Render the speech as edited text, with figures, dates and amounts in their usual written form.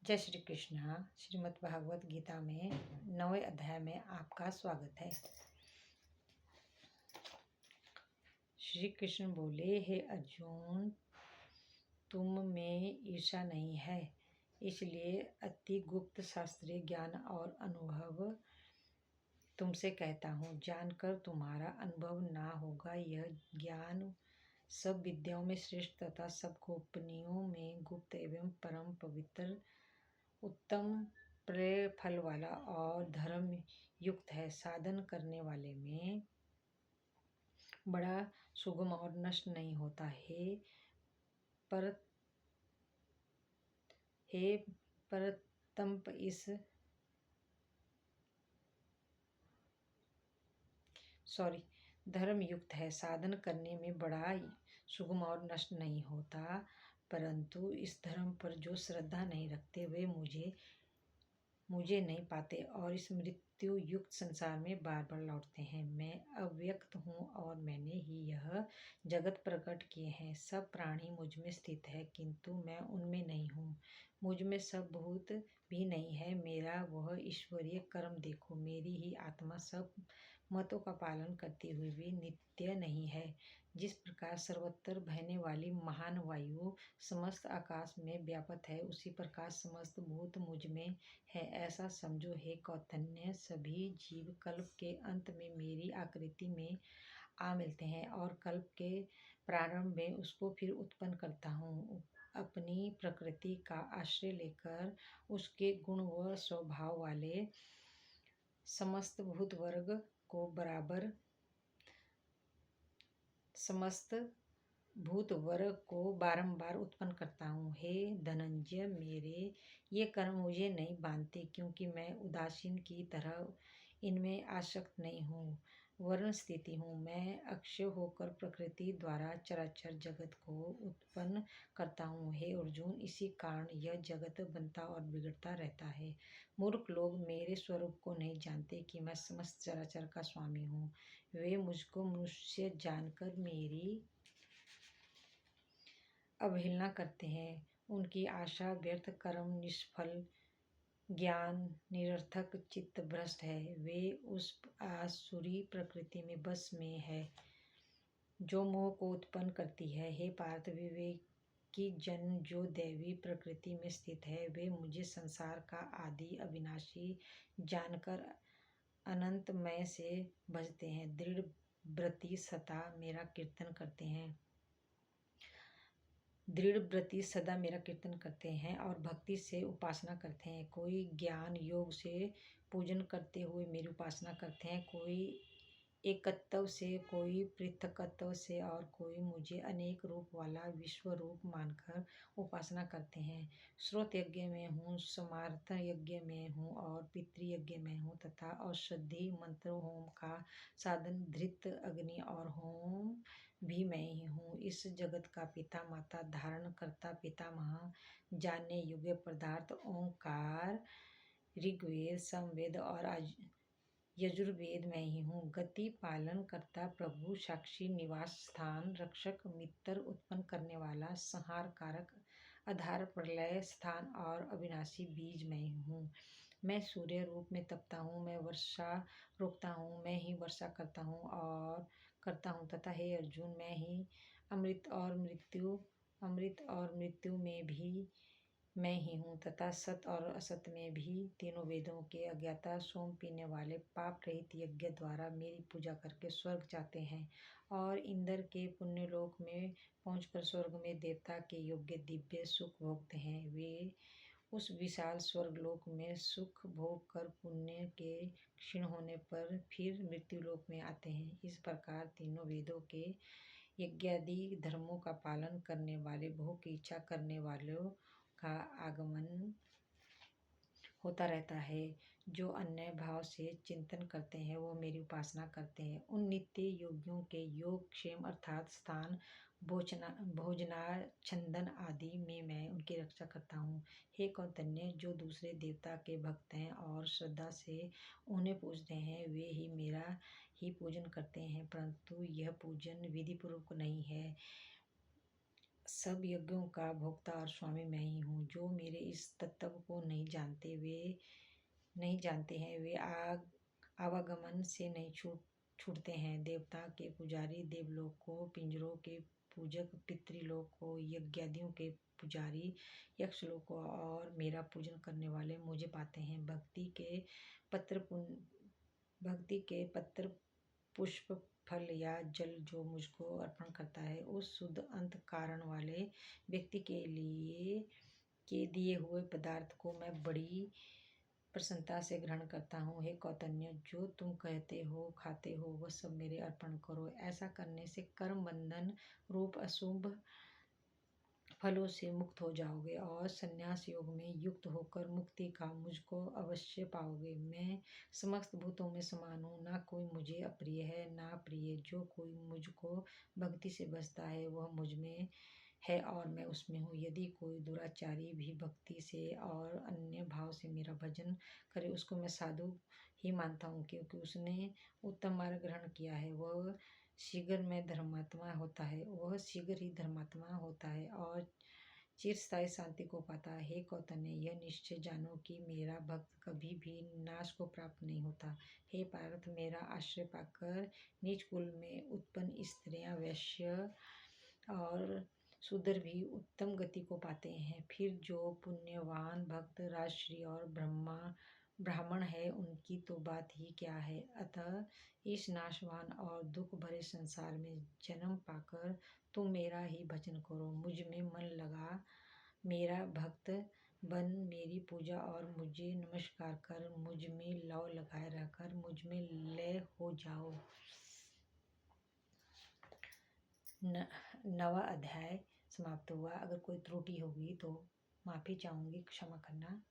जय श्री कृष्ण। श्रीमद् भागवत गीता में 9वें अध्याय में आपका स्वागत है। श्री कृष्ण बोले, हे अर्जुन, तुम में ईर्ष्या नहीं है, इसलिए अति गुप्त शास्त्रीय ज्ञान और अनुभव तुमसे कहता हूँ। जानकर तुम्हारा अनुभव ना होगा। यह ज्ञान सब विद्याओं में श्रेष्ठ तथा सब गोपनीयों में गुप्त एवं परम पवित्र, उत्तम फल वाला और धर्म युक्त है। साधन करने वाले में बड़ा सुगम और नष्ट नहीं होता। हे परतंप, इस धर्म युक्त है। साधन करने में बड़ा सुगम और नष्ट नहीं होता, परंतु इस धर्म पर जो श्रद्धा नहीं रखते वे मुझे नहीं पाते और इस मृत्यु युक्त संसार में बार बार लौटते हैं। मैं अव्यक्त हूँ और मैंने ही यह जगत प्रकट किए हैं। सब प्राणी मुझ में स्थित है, किंतु मैं उनमें नहीं हूँ। मुझ में सब भूत भी नहीं है। मेरा वह ईश्वरीय कर्म देखो। मेरी ही आत्मा सब मतों का पालन करती हुई भी नित्य नहीं है। जिस प्रकार सर्वत्र बहने वाली महान वायु समस्त आकाश में व्याप्त है, उसी प्रकार समस्त भूत मुझ में है। ऐसा समझो हे कौतन्य, सभी जीव कल्प के अंत में मेरी आकृति में आ मिलते हैं और कल्प के प्रारंभ में उसको फिर उत्पन्न करता हूँ। अपनी प्रकृति का आश्रय लेकर उसके गुण व स्वभाव वाले समस्त भूत वर्ग को बारंबार उत्पन्न करता हूँ। हे धनंजय, मेरे ये कर्म मुझे नहीं बांधते, क्योंकि मैं उदासीन की तरह इनमें आसक्त नहीं हूँ, वर्ण स्थिति हूँ। मैं अक्षय होकर प्रकृति द्वारा चराचर जगत को उत्पन्न करता हूँ। हे अर्जुन, इसी कारण यह जगत बनता और बिगड़ता रहता है। मूर्ख लोग मेरे स्वरूप को नहीं जानते कि मैं समस्त चराचर का स्वामी हूँ। वे मुझको मनुष्य जानकर मेरी अवहेलना करते हैं। उनकी आशा व्यर्थ, कर्म निष्फल, ज्ञान निरर्थक, चित्त भ्रष्ट है। वे उस आसुरी प्रकृति में बस में है जो मोह को उत्पन्न करती है। हे पार्थ, विवेकी जन जो दैवी प्रकृति में स्थित है, वे मुझे संसार का आदि अविनाशी जानकर अनंतमय से भजते हैं। दृढ़ व्रति सदा मेरा कीर्तन करते हैं और भक्ति से उपासना करते हैं। कोई ज्ञान योग से पूजन करते हुए मेरी उपासना करते हैं, कोई एकत्व से, कोई पृथकत्व से और कोई मुझे अनेक रूप वाला विश्व रूप मानकर उपासना करते हैं। श्रोत यज्ञ में हूँ, समार्थ यज्ञ में हूँ और पितृयज्ञ में हूँ तथा औषधि मंत्र होम का साधन धृत अग्नि और होम भी मैं ही हूँ। इस जगत का पिता माता, धारण करता पितामह, जानने योग्य पदार्थ ओंकार, ऋग्वेद, समवेद और यजुर्वेद में ही हूँ। गति पालन करता प्रभु, साक्षी, निवास स्थान, रक्षक, मित्र, उत्पन्न करने वाला, संहार कारक, आधार, प्रलय स्थान और अविनाशी बीज में ही हूँ। मैं सूर्य रूप में तपता हूँ, मैं वर्षा रोकता हूँ, मैं ही वर्षा करता हूँ तथा हे अर्जुन, मैं ही अमृत और मृत्यु में भी मैं ही हूँ तथा सत और असत में भी। तीनों वेदों के अज्ञाता सोम पीने वाले पाप रहित यज्ञ द्वारा मेरी पूजा करके स्वर्ग जाते हैं और इंद्र के पुण्यलोक में पहुंचकर स्वर्ग में देवता के योग्य दिव्य सुख भोगते हैं। वे उस विशाल स्वर्गलोक में सुख भोग कर पुण्य के क्षीण होने पर फिर मृत्युलोक में आते हैं। इस प्रकार तीनों वेदों के यज्ञादि धर्मों का पालन करने वाले, भोग की इच्छा करने वालों का आगमन होता रहता है। जो अन्य भाव से चिंतन करते हैं वो मेरी उपासना करते हैं। उन नित्य योगियों के योग क्षेम अर्थात स्थान, भोजना, छंदन आदि में मैं उनकी रक्षा करता हूँ। हे कौतन्य, जो दूसरे देवता के भक्त हैं और श्रद्धा से उन्हें पूजते हैं, वे ही मेरा ही पूजन करते हैं, परंतु यह पूजन विधि पूर्वक नहीं है। सब यज्ञों का भोक्ता और स्वामी मैं ही हूँ। जो मेरे इस तत्व को नहीं जानते हैं वे आवागमन से नहीं छूटते हैं। देवता के पुजारी देवलोक को, पिंजरों के पूजक पितृलोक को, यज्ञादियों के पुजारी यक्षलोक को और मेरा पूजन करने वाले मुझे पाते हैं। भक्ति के पत्र पुष्प फल या जल जो मुझको अर्पण करता है उस शुद्ध अंत कारण वाले व्यक्ति के दिए हुए पदार्थ को मैं बड़ी प्रसन्नता से ग्रहण करता हूँ। हे कौतन्य, जो तुम कहते हो खाते हो वह सब मेरे अर्पण करो। ऐसा करने से कर्म बंधन रूप अशुभ फलों से मुक्त हो जाओगे और संन्यास योग में युक्त होकर मुक्ति का मुझको अवश्य पाओगे। मैं समस्त भूतों में समान हूँ, ना कोई मुझे अप्रिय है ना प्रिय। जो कोई मुझको भक्ति से बसता है वह मुझ में है और मैं उसमें हूँ। यदि कोई दुराचारी भी भक्ति से और अन्य भाव से मेरा भजन करे उसको मैं साधु ही मानता हूँ, क्योंकि उसने उत्तम मार्ग ग्रहण किया है। वह शीघ्र ही धर्मात्मा होता है और चिरस्थायी शांति को पाता है। हे कौतन्य, यह निश्चय जानो कि मेरा भक्त कभी भी नाश को प्राप्त नहीं होता। हे पार्थ, मेरा आश्रय पाकर नीच कुल में उत्पन्न स्त्रियां, वैश्य और शूद्र भी उत्तम गति को पाते हैं। फिर जो पुण्यवान भक्त राजश्री और ब्राह्मण है उनकी तो बात ही क्या है। अतः इस नाशवान और दुख भरे संसार में जन्म पाकर तुम मेरा ही भजन करो, मुझ में मन लगा मेरा भक्त बन, मेरी पूजा और मुझे नमस्कार कर, मुझ में लौ लगाए रहकर मुझ में लय हो जाओ। नवा अध्याय समाप्त हुआ। अगर कोई त्रुटि होगी तो माफ़ी चाहूँगी, क्षमा करना।